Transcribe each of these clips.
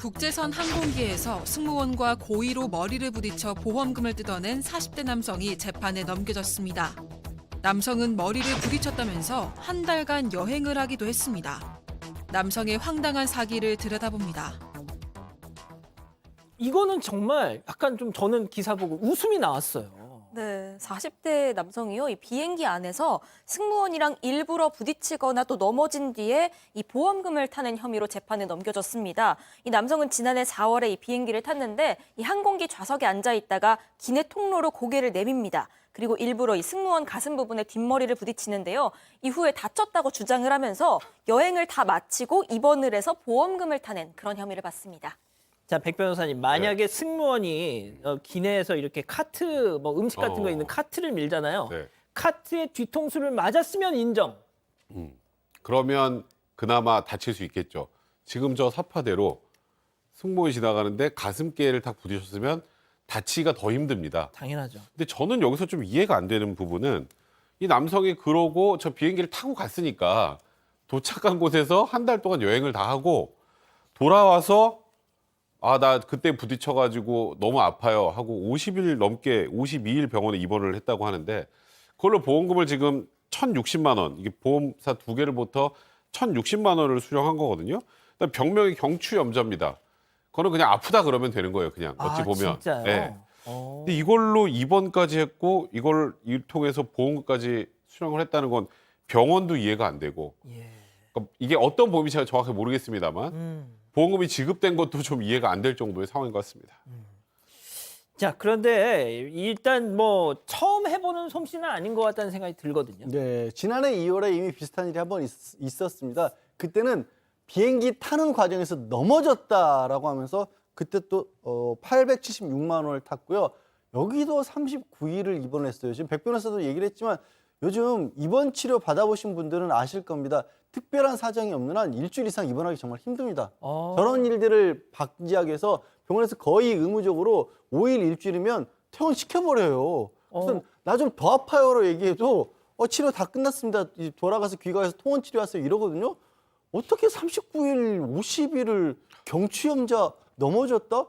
국제선 항공기에서 승무원과 고의로 머리를 부딪혀 보험금을 뜯어낸 40대 남성이 재판에 넘겨졌습니다. 남성은 머리를 부딪혔다면서 한 달간 여행을 하기도 했습니다. 남성의 황당한 사기를 들여다봅니다. 이거는 정말 약간 좀 저는 기사 보고 웃음이 나왔어요. 네, 40대 남성이요. 이 비행기 안에서 승무원이랑 일부러 부딪히거나 또 넘어진 뒤에 이 보험금을 타는 혐의로 재판에 넘겨졌습니다. 이 남성은 지난해 4월에 이 비행기를 탔는데 이 항공기 좌석에 앉아 있다가 기내 통로로 고개를 내밉니다. 그리고 일부러 이 승무원 가슴 부분에 뒷머리를 부딪히는데요. 이후에 다쳤다고 주장을 하면서 여행을 다 마치고 입원을 해서 보험금을 타낸 그런 혐의를 받습니다. 자, 백 변호사님, 만약에 승무원이 기내에서 이렇게 카트, 뭐 음식 같은 거 있는 카트를 밀잖아요. 네. 카트에 뒤통수를 맞았으면 인정. 그러면 그나마 다칠 수 있겠죠. 지금 저 사파대로 승무원이 지나가는데 가슴께를 딱 부딪혔으면 다치기가 더 힘듭니다. 당연하죠. 근데 저는 여기서 좀 이해가 안 되는 부분은 이 남성이 그러고 저 비행기를 타고 갔으니까 도착한 곳에서 한 달 동안 여행을 다 하고 돌아와서 나 그때 부딪혀가지고 너무 아파요 하고 50일 넘게 52일 병원에 입원을 했다고 하는데 그걸로 보험금을 지금 1,060만 원, 이게 보험사 두 개를 부터 1,060만 원을 수령한 거거든요. 그다음 병명이 경추염좌입니다. 그거는 그냥 아프다 그러면 되는 거예요. 그냥 어찌 보면. 진짜요? 네. 근데 이걸로 입원까지 했고 이걸 통해서 보험금까지 수령을 했다는 건 병원도 이해가 안 되고 예. 그러니까 이게 어떤 보험인지 제가 정확히 모르겠습니다만 보험금이 지급된 것도 좀 이해가 안 될 정도의 상황인 것 같습니다. 자, 그런데 일단 뭐 처음 해보는 솜씨는 아닌 것 같다는 생각이 들거든요. 네, 지난해 2월에 이미 비슷한 일이 한 번 있었습니다. 그때는 비행기 타는 과정에서 넘어졌다라고 하면서 그때 또 876만 원을 탔고요. 여기도 39일을 입원했어요. 지금 백 변호사도 얘기를 했지만 요즘 입원 치료 받아보신 분들은 아실 겁니다. 특별한 사정이 없는 한 일주일 이상 입원하기 정말 힘듭니다. 저런 일들을 방지하기 위해서 병원에서 거의 의무적으로 5일 일주일이면 퇴원시켜버려요. 그래서 나 좀 더 아파요로 얘기해도 치료 다 끝났습니다. 돌아가서 귀가해서 통원 치료하세요 이러거든요. 어떻게 39일, 50일을 경추염자 넘어졌다?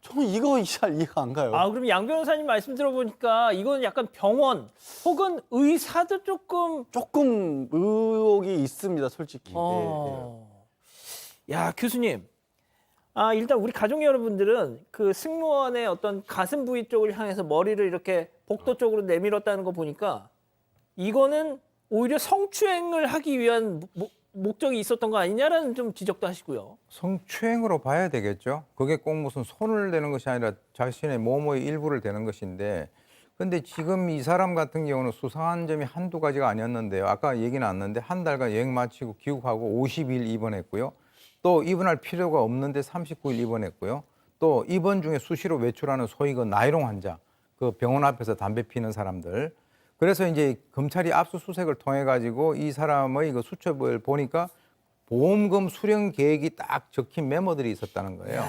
저는 이거 잘 이해가 안 가요. 그럼 양 변호사님 말씀 들어보니까 이건 약간 병원 혹은 의사도 조금 의혹이 있습니다, 솔직히. 야, 교수님. 일단 우리 가족 여러분들은 그 승무원의 어떤 가슴 부위 쪽을 향해서 머리를 이렇게 복도 쪽으로 내밀었다는 거 보니까 이거는 오히려 성추행을 하기 위한 목적이 있었던 거 아니냐라는 좀 지적도 하시고요. 성추행으로 봐야 되겠죠. 그게 꼭 무슨 손을 대는 것이 아니라 자신의 몸의 일부를 대는 것인데 근데 지금 이 사람 같은 경우는 수상한 점이 한두 가지가 아니었는데요. 아까 얘기 나왔는데 한 달간 여행 마치고 귀국하고 50일 입원했고요. 또 입원할 필요가 없는데 39일 입원했고요. 또 입원 중에 수시로 외출하는 소위 그 나이롱 환자, 그 병원 앞에서 담배 피는 사람들. 그래서 이제 검찰이 압수수색을 통해 가지고 이 사람의 그 수첩을 보니까 보험금 수령 계획이 딱 적힌 메모들이 있었다는 거예요.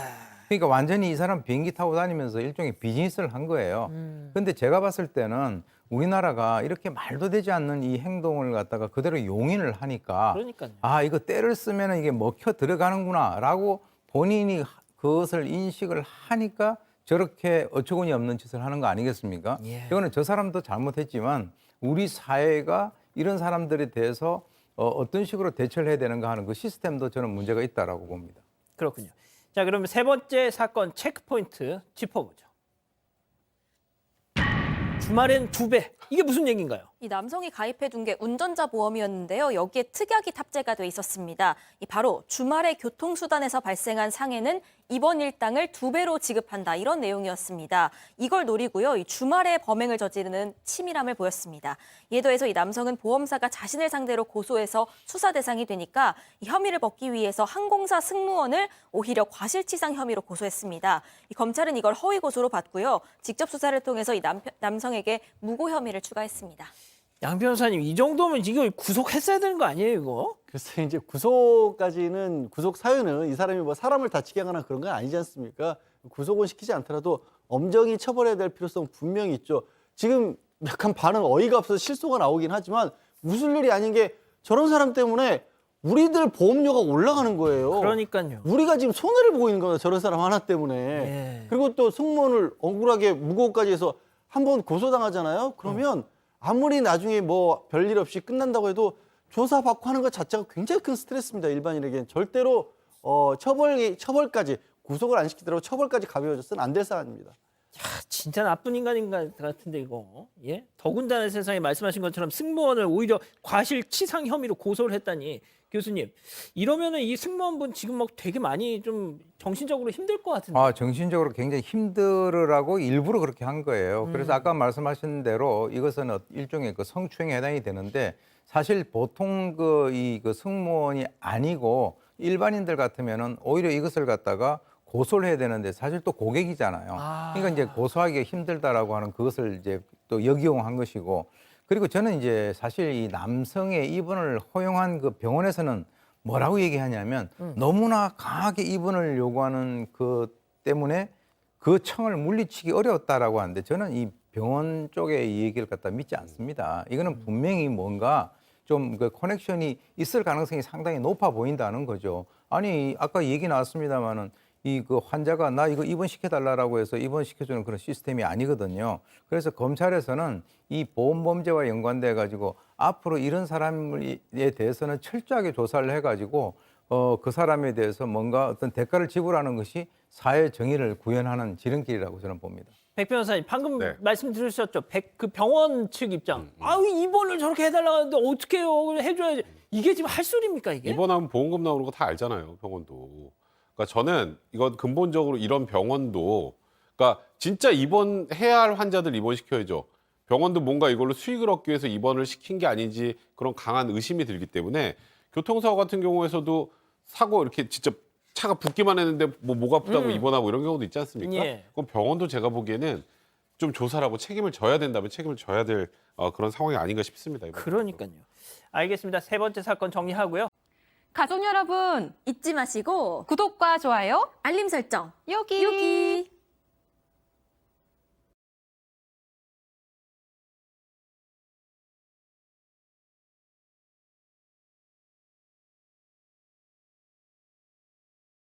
그러니까 완전히 이 사람 비행기 타고 다니면서 일종의 비즈니스를 한 거예요. 근데 제가 봤을 때는 우리나라가 이렇게 말도 되지 않는 이 행동을 갖다가 그대로 용인을 하니까 그러니까요. 이거 때를 쓰면 이게 먹혀 들어가는구나라고 본인이 그것을 인식을 하니까 저렇게 어처구니 없는 짓을 하는 거 아니겠습니까? 이거는 저 사람도 잘못했지만 우리 사회가 이런 사람들에 대해서 어떤 식으로 대처를 해야 되는가 하는 그 시스템도 저는 문제가 있다라고 봅니다. 그렇군요. 자, 그러면 세 번째 사건 체크포인트 짚어보죠. 주말엔 2배. 이게 무슨 얘기인가요? 이 남성이 가입해둔 게 운전자 보험이었는데요. 여기에 특약이 탑재가 돼 있었습니다. 바로 주말에 교통수단에서 발생한 상해는 입원 일당을 2배로 지급한다. 이런 내용이었습니다. 이걸 노리고요. 이 주말에 범행을 저지르는 치밀함을 보였습니다. 이에 더해서 이 남성은 보험사가 자신을 상대로 고소해서 수사 대상이 되니까 이 혐의를 벗기 위해서 항공사 승무원을 오히려 과실치상 혐의로 고소했습니다. 이 검찰은 이걸 허위 고소로 받고요. 직접 수사를 통해서 이 남성에게 무고 혐의를 추가했습니다. 양 변호사님, 이 정도면 이거 구속했어야 되는 거 아니에요, 이거? 글쎄 이제 구속 사유는 이 사람이 뭐 사람을 다치게 하거나 그런 건 아니지 않습니까? 구속은 시키지 않더라도 엄정히 처벌해야 될 필요성 분명히 있죠. 지금 약간 반응 어이가 없어서 실소가 나오긴 하지만 웃을 일이 아닌 게 저런 사람 때문에 우리들 보험료가 올라가는 거예요. 그러니까요. 우리가 지금 손해를 보고 있는 거예요. 저런 사람 하나 때문에. 예. 그리고 또 승무원을 억울하게 무고까지 해서 한 번 고소당하잖아요. 그러면 아무리 나중에 뭐 별일 없이 끝난다고 해도 조사받고 하는 것 자체가 굉장히 큰 스트레스입니다. 일반인에게는. 절대로 처벌까지 구속을 안 시키더라도 처벌까지 가벼워져서는 안 될 사안입니다. 진짜 나쁜 인간인 것 같은데 이거. 예? 더군다나 세상에 말씀하신 것처럼 승무원을 오히려 과실치상 혐의로 고소를 했다니. 교수님, 이러면은 이 승무원분 지금 막 되게 많이 좀 정신적으로 힘들 것 같은데. 정신적으로 굉장히 힘들으라고 일부러 그렇게 한 거예요. 그래서 아까 말씀하신 대로 이것은 일종의 그 성추행에 해당이 되는데 사실 보통 그 승무원이 아니고 일반인들 같으면은 오히려 이것을 갖다가 고소를 해야 되는데 사실 또 고객이잖아요. 그러니까 이제 고소하기가 힘들다라고 하는 그것을 이제 또 역이용한 것이고, 그리고 저는 이제 사실 이 남성의 입원을 허용한 그 병원에서는 뭐라고 얘기하냐면 너무나 강하게 입원을 요구하는 그 때문에 그 청을 물리치기 어려웠다라고 하는데 저는 이 병원 쪽의 이 얘기를 갖다 믿지 않습니다. 이거는 분명히 뭔가 좀 그 커넥션이 있을 가능성이 상당히 높아 보인다는 거죠. 아니 아까 얘기 나왔습니다마는 이 그 환자가 나 이거 입원시켜달라고 해서 입원시켜주는 그런 시스템이 아니거든요. 그래서 검찰에서는 이 보험범죄와 연관돼 가지고 앞으로 이런 사람에 대해서는 철저하게 조사를 해가지고 그 사람에 대해서 뭔가 어떤 대가를 지불하는 것이 사회 정의를 구현하는 지름길이라고 저는 봅니다. 백 변호사님 방금 네. 말씀 들으셨죠? 그 병원 측 입장. 아우 입원을 저렇게 해달라고 하는데 어떻게 해요? 해줘야지. 이게 지금 할 소리입니까 이게? 입원하면 보험금 나오는 거 다 알잖아요, 병원도. 그러니까 저는 이건 근본적으로 이런 병원도, 그러니까 진짜 입원해야 할 환자들 입원시켜야죠. 병원도 뭔가 이걸로 수익을 얻기 위해서 입원을 시킨 게 아닌지 그런 강한 의심이 들기 때문에 교통사고 같은 경우에서도 사고 이렇게 진짜 차가 붙기만 했는데 목 아프다고 입원하고 이런 경우도 있지 않습니까? 예. 그럼 병원도 제가 보기에는 좀 조사를 하고 책임을 져야 된다면 책임을 져야 될 그런 상황이 아닌가 싶습니다. 이번에. 그러니까요. 알겠습니다. 세 번째 사건 정리하고요. 가족 여러분, 잊지 마시고 구독과 좋아요, 알림 설정 여기.